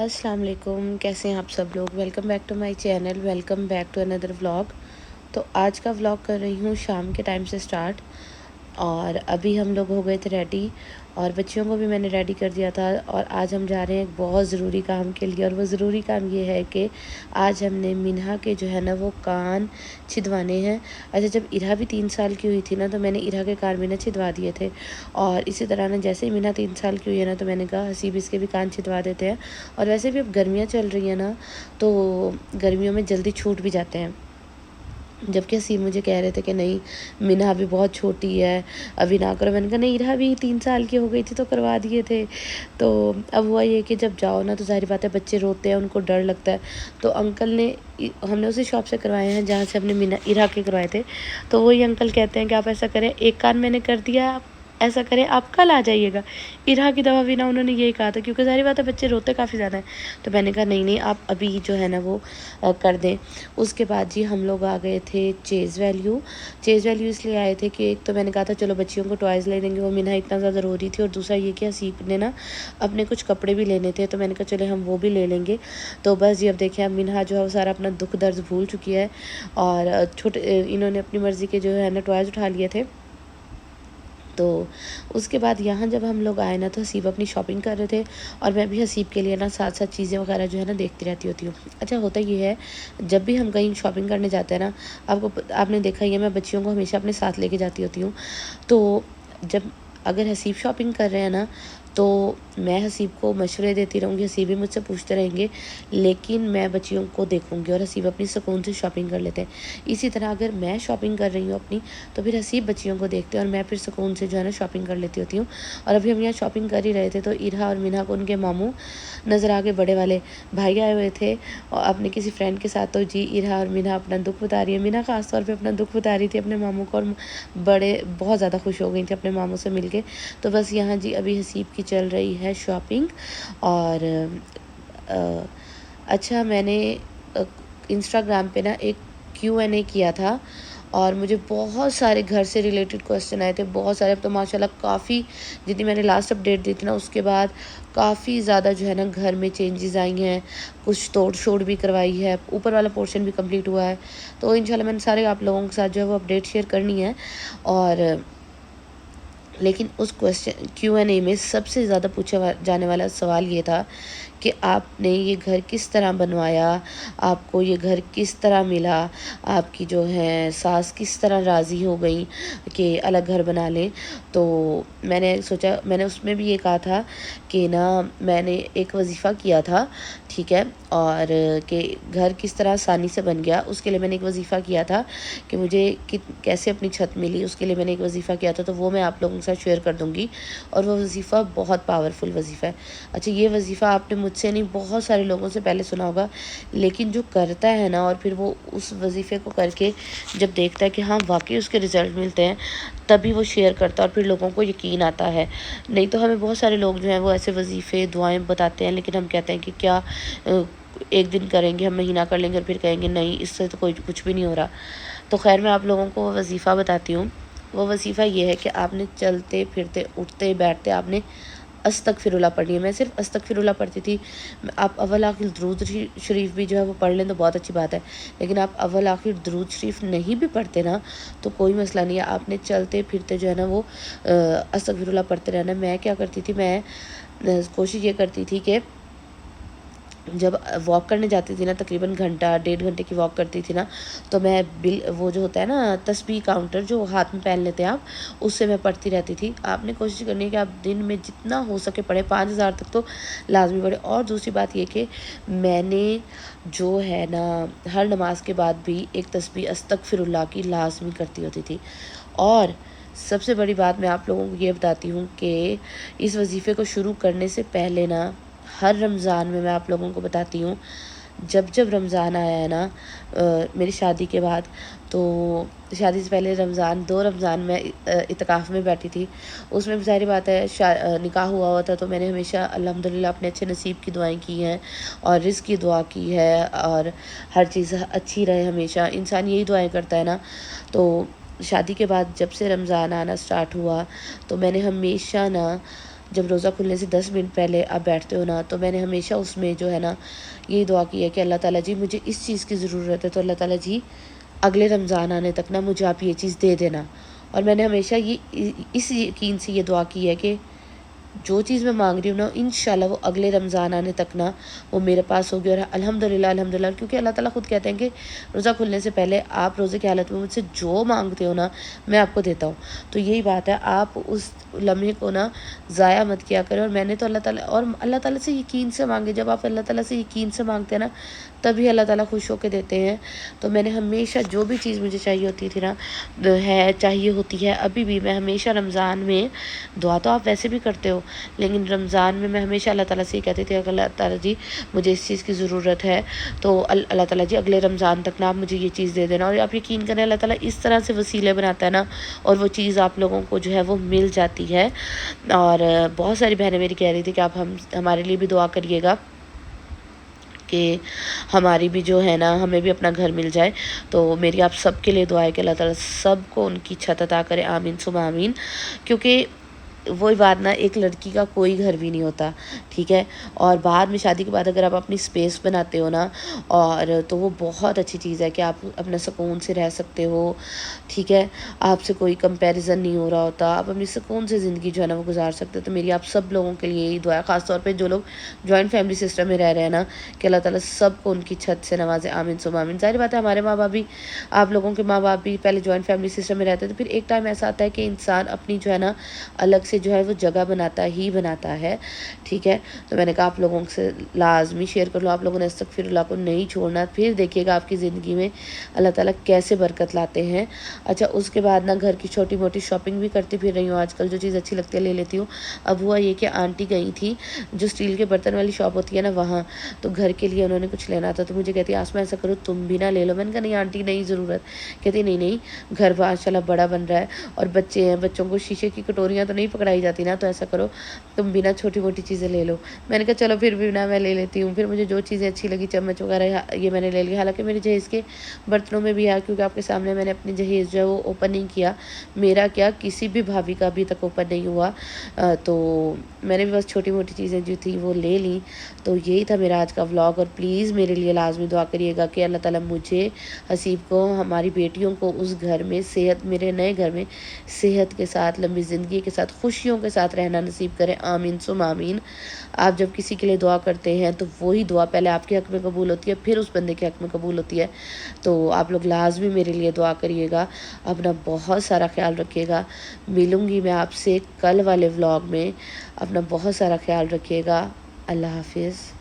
अस्सलाम वालेकुम, कैसे हैं आप सब लोग। Welcome back to my channel, welcome back to another vlog. तो आज का व्लॉग कर रही हूँ शाम के टाइम से स्टार्ट। और अभी हम लोग हो गए थे रेडी और बच्चियों को भी मैंने रेडी कर दिया था। और आज हम जा रहे हैं एक बहुत ज़रूरी काम के लिए। और वो ज़रूरी काम ये है कि आज हमने मिन्हा के जो है ना वो कान छिदवाने हैं। अच्छा, जब इरा भी 3 साल की हुई थी ना तो मैंने इरा के कान भी ना छिदवा दिए थे। और इसी तरह ना जैसे ही मिन्हा 3 साल की हुई है ना तो मैंने कहा हसीब इसके भी कान छिदवा देते हैं। और वैसे भी अब गर्मियाँ चल रही हैं ना तो गर्मियों में जल्दी छूट भी जाते हैं। जबकि हसीब मुझे कह रहे थे कि नहीं, मिन्हा अभी बहुत छोटी है, अभी ना करो। मैंने कहा नहीं, इरा भी 3 साल की हो गई थी तो करवा दिए थे। तो अब हुआ ये कि जब जाओ ना तो ज़ाहिर बात है बच्चे रोते हैं, उनको डर लगता है। तो अंकल ने हमने उसी शॉप से करवाए हैं जहाँ से हमने इरा के करवाए थे। तो वही अंकल कहते हैं कि आप ऐसा करें, एक कान मैंने कर दिया, आप ऐसा करें आप कल आ जाइएगा। इरा की दवा भी ना उन्होंने यही कहा था, क्योंकि ज़ाहिर बात है बच्चे रोते काफ़ी ज़्यादा हैं। तो मैंने कहा नहीं नहीं, आप अभी जो है ना वो कर दें। उसके बाद जी हम लोग आ गए थे चेज़ वैल्यू इसलिए आए थे कि एक तो मैंने कहा था चलो बच्चियों को टॉयज़ ले देंगे, वो मिन्हा इतना ज़्यादा रो रही थी। और दूसरा ये कि हसीब ने ना अपने कुछ कपड़े भी लेने थे, तो मैंने कहा चले हम वो भी ले लेंगे। तो बस जी अब देखिए, अब मिन्हा जो है वो सारा अपना दुख दर्द भूल चुकी है। और इन्होंने अपनी मर्ज़ी के जो है ना टॉयज़ उठा लिए थे। तो उसके बाद यहाँ जब हम लोग आए ना तो हसीब अपनी शॉपिंग कर रहे थे और मैं भी हसीब के लिए ना साथ साथ चीज़ें वगैरह जो है ना देखती रहती होती हूँ। अच्छा, होता ये है जब भी हम कहीं शॉपिंग करने जाते हैं ना, आपने देखा ही है, मैं बच्चियों को हमेशा अपने साथ लेके जाती होती हूँ। तो जब अगर हसीब शॉपिंग कर रहे हैं ना तो मैं हसीब को मशवरे देती रहूँगी, हसीब भी मुझसे पूछते रहेंगे, लेकिन मैं बच्चियों को देखूँगी और हसीब अपनी सुकून से शॉपिंग कर लेते हैं। इसी तरह अगर मैं शॉपिंग कर रही हूँ अपनी, तो फिर हसीब बच्चियों को देखते हैं और मैं फिर सुकून से जो है ना शॉपिंग कर लेती होती हूँ। और अभी हम यहाँ शॉपिंग कर ही रहे थे तो इरा और मिन्हा को उनके मामू नज़र आ गए, बड़े वाले भाई आए हुए थे और अपने किसी फ्रेंड के साथ। तो जी इरा और मिन्हा अपना दुख बता रही है, मिन्हा ख़ास तौर पे अपना दुख बता रही थी अपने मामू को, और बड़े बहुत ज़्यादा खुश हो गई थी अपने मामू से मिलके। तो बस यहाँ जी अभी हसीब की चल रही है शॉपिंग। और अ, अच्छा, मैंने इंस्टाग्राम पे ना एक Q&A किया था और मुझे बहुत सारे घर से रिलेटेड क्वेश्चन आए थे, बहुत सारे। अब तो माशाल्लाह काफ़ी, जितनी मैंने लास्ट अपडेट दी थी ना उसके बाद काफ़ी ज़्यादा जो है ना घर में चेंजेस आई हैं। कुछ तोड़ शोड़ भी करवाई है, ऊपर वाला पोर्शन भी कंप्लीट हुआ है। तो इंशाल्लाह मैंने सारे आप लोगों के साथ जो है वो अपडेट शेयर करनी है। और लेकिन उस Q&A में सबसे ज़्यादा पूछा जाने वाला सवाल ये था कि आपने ये घर किस तरह बनवाया, आपको ये घर किस तरह मिला, आपकी जो है सास किस तरह राज़ी हो गई कि अलग घर बना लें। तो मैंने सोचा, मैंने उसमें भी ये कहा था कि ना मैंने एक वजीफ़ा किया था, ठीक है, और कि घर किस तरह आसानी से बन गया उसके लिए मैंने एक वजीफ़ा किया था। कि मुझे कैसे अपनी छत मिली उसके लिए मैंने एक वजीफ़ा किया था, तो वो मैं आप लोगों के साथ शेयर कर दूँगी। और वो वजीफ़ा बहुत पावरफुल वजीफ़ा है। अच्छा, ये वजीफ़ा आपने मुझसे नहीं बहुत सारे लोगों से पहले सुना होगा, लेकिन जो करता है ना और फिर वो उस वजीफ़े को करके जब देखता है कि हाँ वाकई उसके रिज़ल्ट मिलते हैं, तभी वो शेयर करता है और फिर लोगों को यकीन आता है। नहीं तो हमें बहुत सारे लोग जो हैं वो ऐसे वजीफ़े दुआएँ बताते हैं, लेकिन हम कहते हैं कि क्या एक दिन करेंगे, हम महीना कर लेंगे और फिर कहेंगे नहीं इससे तो कोई कुछ भी नहीं हो रहा। तो खैर मैं आप लोगों को वो वजीफ़ा बताती हूँ। वो वजीफ़ा ये है कि आपने चलते फिरते उठते बैठते आपने अस्तगफिरुल्लाह पढ़नी है। मैं सिर्फ अस्तगफिरुल्लाह पढ़ती थी। आप अव्वल आखिर दुरूद शरीफ भी जो है वो पढ़ लें तो बहुत अच्छी बात है, लेकिन आप अव्वल आखिर दुरूद शरीफ नहीं भी पढ़ते ना तो कोई मसला नहीं है, आपने चलते फिरते जो है ना वो अस्तगफिरुल्लाह पढ़ते रहना। मैं क्या करती थी, मैं कोशिश ये करती थी कि जब वॉक करने जाती थी ना, तकरीबन घंटा 1.5 घंटे की वॉक करती थी ना, तो मैं वो जो होता है ना तस्बीह काउंटर जो हाथ में पहन लेते हैं आप, उससे मैं पढ़ती रहती थी। आपने कोशिश करनी है कि आप दिन में जितना हो सके पढ़े, 5000 तक तो लाजमी पढ़े। और दूसरी बात ये कि मैंने जो है ना हर नमाज के बाद भी एक तस्बीह अस्तगफिरुल्लाह की लाजमी करती होती थी। और सबसे बड़ी बात मैं आप लोगों को ये बताती हूँ कि इस वजीफ़े को शुरू करने से पहले ना हर रमज़ान में मैं आप लोगों को बताती हूँ, जब जब रमज़ान आया है ना मेरी शादी के बाद, तो शादी से पहले रमज़ान 2 रमज़ान में इत्तिकाफ़ में बैठी थी। उसमें भी ज़ाहिर बात है निकाह हुआ था, तो मैंने हमेशा अल्हम्दुलिल्लाह अपने अच्छे नसीब की दुआएं की हैं और रिज़्क़ की दुआ की है और हर चीज़ अच्छी रहे हमेशा, इंसान यही दुआएं करता है ना। तो शादी के बाद जब से रमज़ान आना स्टार्ट हुआ तो मैंने हमेशा ना जब रोज़ा खुलने से 10 मिनट पहले आप बैठते हो ना, तो मैंने हमेशा उसमें जो है ना यही दुआ की है कि अल्लाह ताला जी मुझे इस चीज़ की ज़रूरत है, तो अल्लाह ताला जी अगले रमज़ान आने तक ना मुझे आप ये चीज़ दे देना। और मैंने हमेशा ये इस यकीन से ये दुआ की है कि जो चीज़ मैं मांग रही हूँ ना, इंशाल्लाह वो अगले रमज़ान आने तक ना वो मेरे पास होगी। और अल्हम्दुलिल्लाह अल्हम्दुलिल्लाह, क्योंकि अल्लाह ताला खुद कहते हैं कि रोज़ा खुलने से पहले आप रोज़े की हालत में मुझसे जो मांगते हो ना, मैं आपको देता हूँ। तो यही बात है, आप उस लम्हे को ना ज़ाया मत किया करें। और मैंने तो अल्लाह ताला से यकीन से मांगे। जब आप अल्लाह ताला से यकीन से मांगते हैं ना, तभी अल्लाह ताला खुश होकर देते हैं। तो मैंने हमेशा जो भी चीज़ मुझे चाहिए होती थी ना, चाहिए होती है अभी भी, मैं हमेशा रमज़ान में, दुआ तो आप वैसे भी करते हो, लेकिन रमज़ान में मैं हमेशा अल्लाह ताला से ये कहती थी, अल्लाह ताला जी मुझे इस चीज़ की ज़रूरत है, तो अल्लाह ताला जी अगले रमज़ान तक ना आप मुझे ये चीज़ दे देना। और आप यकीन करें, अल्लाह ताला इस तरह से वसीले बनाता है ना, और वो चीज़ आप लोगों को जो है वो मिल जाती है। और बहुत सारी बहनें मेरी कह रही थी कि आप हमारे लिए भी दुआ करिएगा कि हमारी भी जो है ना, हमें भी अपना घर मिल जाए। तो मेरी आप सबके लिए दुआ है कि अल्लाह ताला सबको उनकी छत अता करे, आमीन सुम्मा आमीन। क्योंकि वही बात ना, एक लड़की का कोई घर भी नहीं होता, ठीक है। और बाद में शादी के बाद अगर आप अपनी स्पेस बनाते हो ना, और तो वो बहुत अच्छी चीज़ है कि आप अपना सुकून से रह सकते हो, ठीक है। आपसे कोई कंपैरिजन नहीं हो रहा होता, आप अपनी सुकून से ज़िंदगी जो है ना वो गुजार सकते हो। तो मेरी आप सब लोगों के लिए यही दुआ है, ख़ास तौर पे जो लोग जॉइंट फैमिली सिस्टम में रह रहे हैं ना, कि अल्लाह ताला सबको उनकी छत से नवाजे, आमीन सुम्मा आमीन। ज़ाहिर बात है, हमारे माँ बाप भी, आप लोगों के माँ बाप भी पहले जॉइंट फैमिली सिस्टम में रहते थे। फिर एक टाइम ऐसा आता है कि इंसान अपनी जो है ना अलग से जो है वो जगह बनाता ही बनाता है, ठीक है। तो मैंने कहा आप लोगों से लाजमी शेयर कर लो, आप लोगों ने अस्तगफिरुल्लाह को नहीं छोड़ना। फिर देखिएगा आपकी ज़िंदगी में अल्लाह ताला कैसे बरकत लाते हैं। अच्छा, उसके बाद ना घर की छोटी मोटी शॉपिंग भी करती फिर रही हूँ आजकल, जो चीज़ अच्छी लगती है ले लेती हूँ। अब हुआ ये कि आंटी गई थी, जो स्टील के बर्तन वाली शॉप होती है ना वहाँ, तो घर के लिए उन्होंने कुछ लेना था। तो मुझे कहती है आसमा ऐसा करो तुम भी ना ले लो। मैंने कहा नहीं आंटी नहीं ज़रूरत। कहती नहीं नहीं, घर माशाल्लाह बड़ा बन रहा है और बच्चे हैं, बच्चों को शीशे की कटोरियाँ तो नहीं पकड़ाई जाती ना, तो ऐसा करो तुम भी ना छोटी मोटी चीज़ें ले लो। मैंने कहा चलो फिर भी ना मैं ले लेती हूँ। फिर मुझे जो चीज़ें अच्छी लगी, चम्मच वगैरह ये मैंने ले लिया। हालांकि मेरे जहेज़ के बर्तनों में भी है, क्योंकि आपके सामने मैंने अपनी जहेज़ जो है वो ओपन नहीं किया। मेरा क्या, किसी भी भाभी का अभी तक ओपन नहीं हुआ। तो मैंने भी बस छोटी मोटी चीज़ें जो थी वो ले ली। तो यही था मेरा आज का व्लॉग। और प्लीज़ मेरे लिए लाजमी दुआ करिएगा कि अल्लाह ताला मुझे, हसीब को, हमारी बेटियों को उस घर में सेहत, मेरे नए घर में सेहत के साथ, लंबी ज़िंदगी के साथ, खुशियों के साथ रहना नसीब करें, आमीन सुम आमीन। आप जब किसी के लिए दुआ करते हैं तो वही दुआ पहले आपके हक़ में कबूल होती है, फिर उस बंदे के हक़ में कबूल होती है। तो आप लोग लाजमी मेरे लिए दुआ करिएगा। अपना बहुत सारा ख्याल रखिएगा। मिलूँगी मैं आपसे कल वाले व्लॉग में। अपना बहुत सारा ख्याल रखिएगा। अल्लाह हाफिज़।